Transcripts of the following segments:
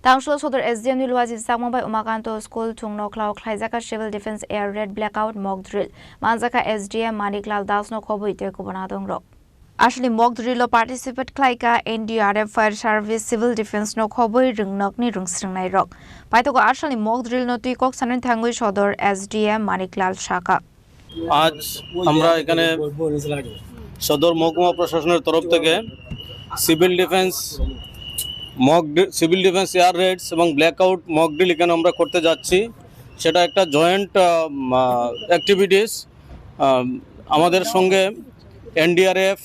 Tangshul Sodor SDM Nilwaji Samambai Umakanto School Tungno Klau Klaizaka Civil Defense Air Raid Blackout Mock Drill Manzaka SDM Maniklal Dasno Kobo Ite Kubanadong Rock. Actually mock drill participate Klaika NDRF Fire Service Civil Defense no Kobo Ring Nokni Rungsringnai Rock. Paitoko actually mock drill no Tuikok Sanan Tangui Sodor SDM Maniklal Shaka. আজ আমরা এখানে সদর মহকুমা প্রশাসনের তরফ থেকে civil defence air raids এবং blackout mock drill এখানে আমরা করতে যাচ্ছি। সেটা একটা জয়েন্ট অ্যাক্টিভিটিস। আমাদের সঙ্গে এনডিআরএফ,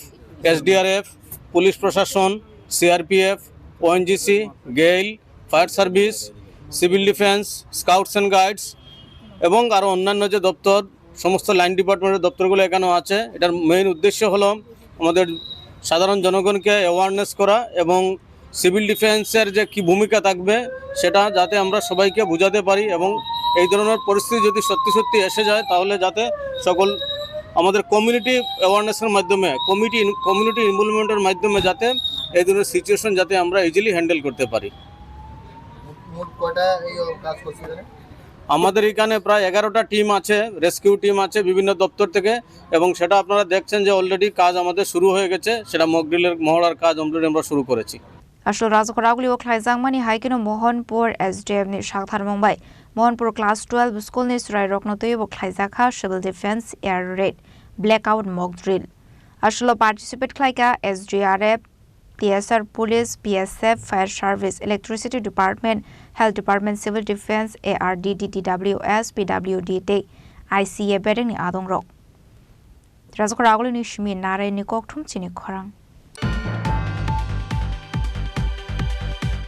এসডিআরএফ, পুলিশ প্রশাসন, CRPF, ONGC, GAIL, fire service, civil defence, scouts and guides এবং আরও অন্যান্য যে দপ্তর সমস্ত লাইন ডিপার্টমেন্টের দপ্তরগুলো এখানেও আছে। এটার মেইন উদ্দেশ্য হলো আমাদের সাধারণ জনগণকে অ্যাওয়ারনেস করা এবং সিভিল ডিফেন্সের যে কী ভূমিকা থাকবে সেটা যাতে আমরা সবাইকে বোঝাতে পারি এবং এই ধরনের পরিস্থিতি যদি সত্যি এসে যায় তাহলে যাতে সকল আমাদের কমিউনিটি অ্যাওয়ারনেসের মাধ্যমে কমিউনিটি ইনভলভমেন্টের মাধ্যমে যাতে এই ধরনের সিচুয়েশন যাতে আমরা ইজিলি হ্যান্ডেল করতে পারি। আমাদের এখানে প্রায় 11টা টিম আছে, রেস্কিউ টিম আছে বিভিন্ন দপ্তর থেকে এবং সেটা আপনারা দেখছেন যে অলরেডি কাজ আমাদের শুরু হয়ে গেছে। সেটা মক ড্রিলের মহড়ার কাজ অলরেডি আমরা শুরু করেছি। আসলে রাজকরাগুলি ও খাইজাংমানি হাইকেনো মোহনপুর এসডিএম নি সাকথার মুম্বাই মোহনপুর ক্লাস 12 স্কুল নি সুরাই রকনতই ও খাইজাখা civil defence air raid blackout mock drill আসলে পার্টিসিপেট খাইকা SDRF, TSR police, PSF, fire service, electricity department, health department, civil defence, ARDD, TWS, পিডব্লিউডিতে, আইসিএ বেরেং নি আদং রক রাজকরাগুলি নি শিমি নারায়ণী ককঠুম চিনি খরাং।